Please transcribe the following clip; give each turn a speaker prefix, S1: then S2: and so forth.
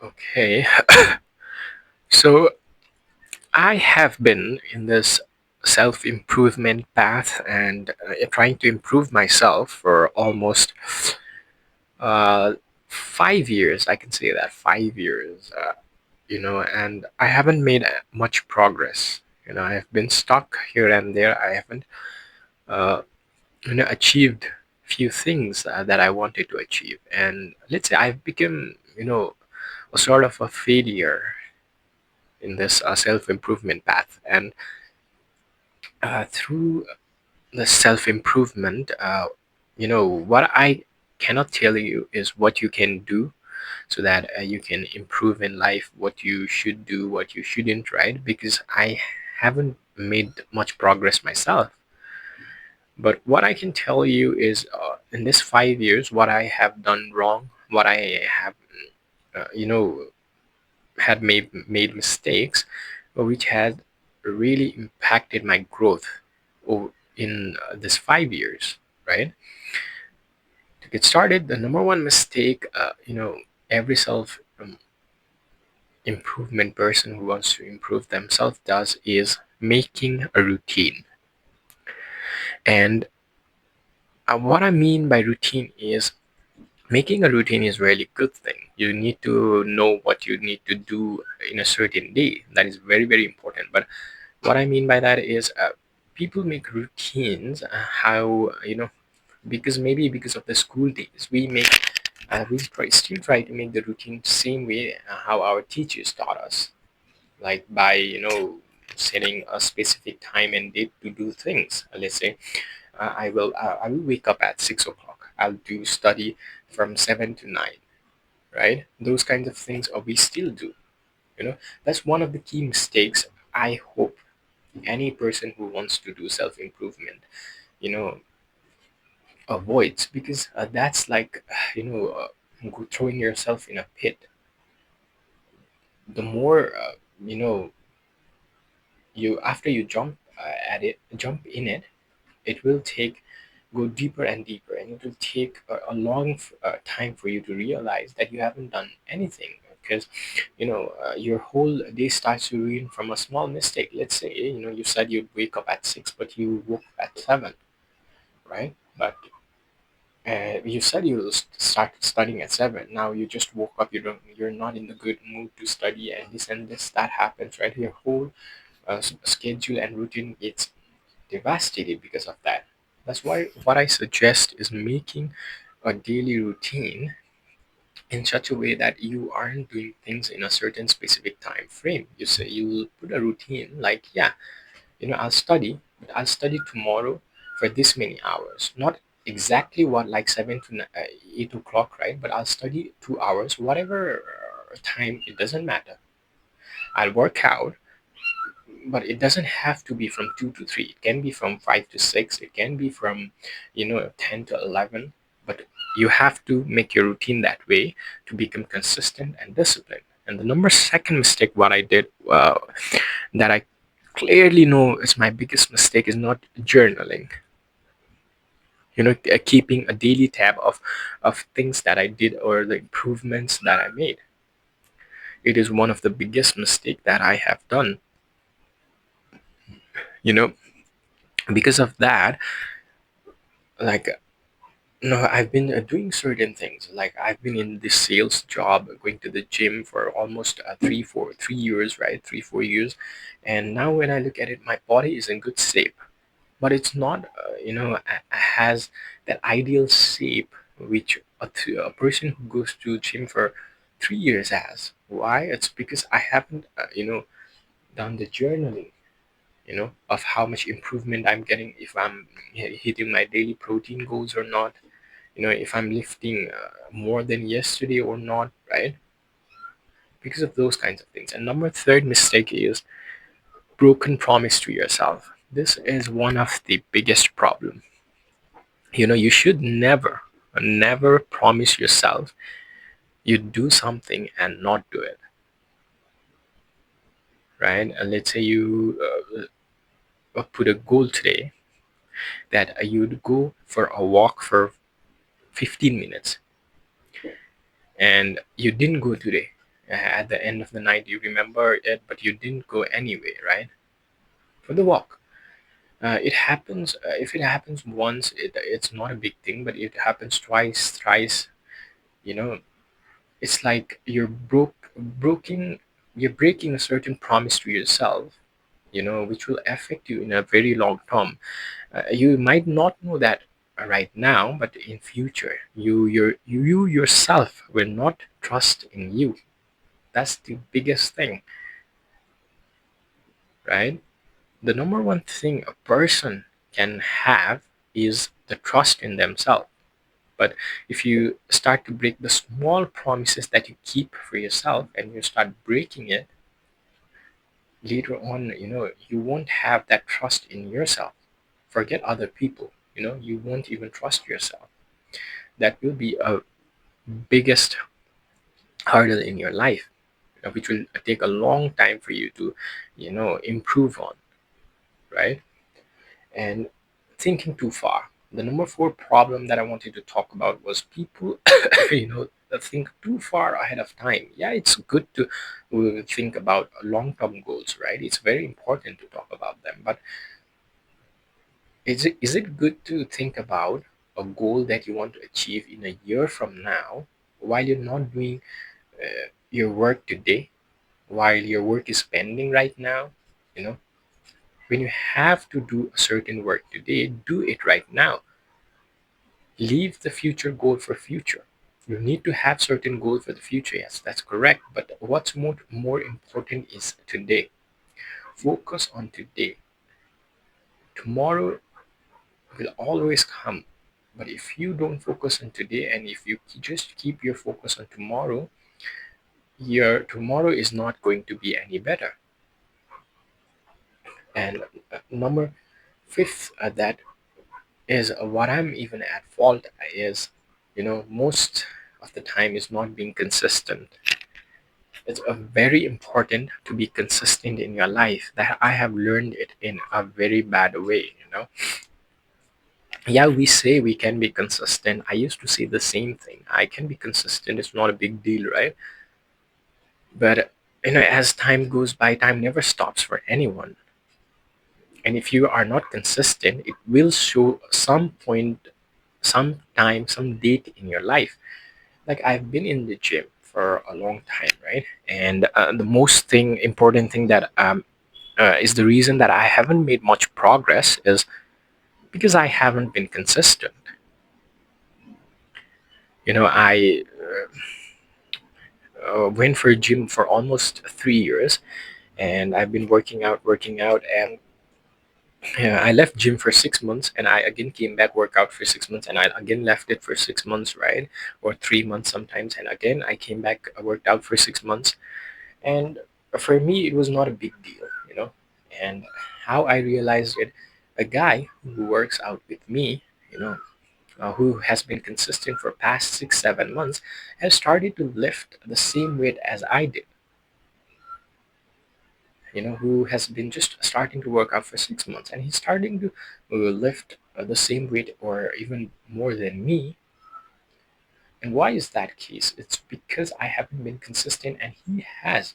S1: Okay, so I have been in this self improvement path and trying to improve myself for almost uh, 5 years. I can say that 5 years, and I haven't made much progress. I've been stuck here and there. I haven't, uh, achieved few things that I wanted to achieve. And let's say I've become, a sort of a failure in this self improvement path. And through the self improvement, what I cannot tell you is what you can do so that you can improve in life, what you should do, what you shouldn't, right? Because I haven't made much progress myself. But what I can tell you is in this 5 years, what I have done wrong, what I have, uh, you know, had made mistakes, which had really impacted my growth in this 5 years, right? To get started, the number one mistake, every self improvement person who wants to improve themselves does is making a routine. And what I mean by routine is making a routine is really good thing. You need to know what you need to do in a certain day. That is very, very important. But what I mean by that is people make routines how, because maybe because of the school days, still try to make the routine same way how our teachers taught us, like by setting a specific time and date to do things. Let's say I will wake up at 6 o'clock. I'll do study from 7 to 9. Right? Those kinds of things we still do. That's one of the key mistakes. I hope any person who wants to do self improvement, you know, avoids, because that's like throwing yourself in a pit. The more you know you after you jump in it, it will take go deeper and deeper, and it will take a long time for you to realize that you haven't done anything, because your whole day starts to ruin from a small mistake. Let's say you said you'd wake up at 6 but you woke up at 7, right? But you said you'll start studying at 7. Now you just woke up, you're not in the good mood to study, and this that happens, right? Your whole schedule and routine gets devastated because of that. That's why what I suggest is making a daily routine in such a way that you aren't doing things in a certain specific time frame. You say you'll put a routine like, yeah, I'll study, but I'll study tomorrow for this many hours. Not exactly what, like 8 o'clock, right? But I'll study 2 hours, whatever time, it doesn't matter. I'll work out, but it doesn't have to be from 2 to 3. It can be from 5 to 6. It can be from 10 to 11. But you have to make your routine that way to become consistent and disciplined. And the number second mistake what I did, that I clearly know is my biggest mistake, is not journaling. Keeping a daily tab of things that I did or the improvements that I made. It is one of the biggest mistake that I have done. you know because of that, like, no, I've been doing certain things. Like, I've been in this sales job, going to the gym for almost 3 years, right? 3 4 years. And now when I look at it, my body is in good shape, but it's not has that ideal shape which a person who goes to gym for 3 years has. Why? It's because I haven't done the journaling, of how much improvement I'm getting, if I'm hitting my daily protein goals or not, if I'm lifting more than yesterday or not, right? Because of those kinds of things. And number third mistake is broken promise to yourself. This is one of the biggest problem. You should never promise yourself you do something and not do it, right? And let's say you put a goal today that you'd go for a walk for 15 minutes, and you didn't go today, At the end of the night, you remember it, but you didn't go anyway, right? For the walk. It happens. If it happens once, it's not a big thing. But it happens twice, thrice. You know, it's like you're breaking a certain promise to yourself. Which will affect you in a very long term. You might not know that right now, but in future, you yourself will not trust in you. That's the biggest thing, right? The number one thing a person can have is the trust in themselves. But if you start to break the small promises that you keep for yourself and you start breaking it, later on, you won't have that trust in yourself. Forget other people, you won't even trust yourself. That will be a biggest hurdle in your life, which will take a long time for you to, improve on, right? And thinking too far. The number four problem that I wanted to talk about was people, that think too far ahead of time. Yeah, it's good to think about long-term goals, right? It's very important to talk about them. But is it good to think about a goal that you want to achieve in a year from now while you're not doing your work today, while your work is pending right now? You know, when you have to do a certain work today, do it right now. Leave the future goal for future. You need to have certain goal for the future. Yes, that's correct. But what's more important is today. Focus on today. Tomorrow will always come. But if you don't focus on today and if you just keep your focus on tomorrow, your tomorrow is not going to be any better. And number fifth, that is what I'm even at fault is, most of the time is not being consistent. It's very important to be consistent in your life. That I have learned it in a very bad way. Yeah, we say we can be consistent. I used to say the same thing. I can be consistent. It's not a big deal, right? But as time goes by, time never stops for anyone. And if you are not consistent, it will show some point, some time, some date in your life. Like I've been in the gym for a long time, right? And the most important thing that is the reason that I haven't made much progress is because I haven't been consistent. I went for a gym for almost 3 years, and I've been working out, and I left gym for 6 months, and I again came back workout for 6 months, and I again left it for 6 months, right, or 3 months sometimes, and again I came back worked out for 6 months, and for me it was not a big deal. And how I realized it, a guy who works out with me, who has been consistent for past 6 7 months, has started to lift the same weight as I did. Who has been just starting to work out for 6 months, and he's starting to lift the same weight or even more than me. And why is that case? It's because I haven't been consistent and he has.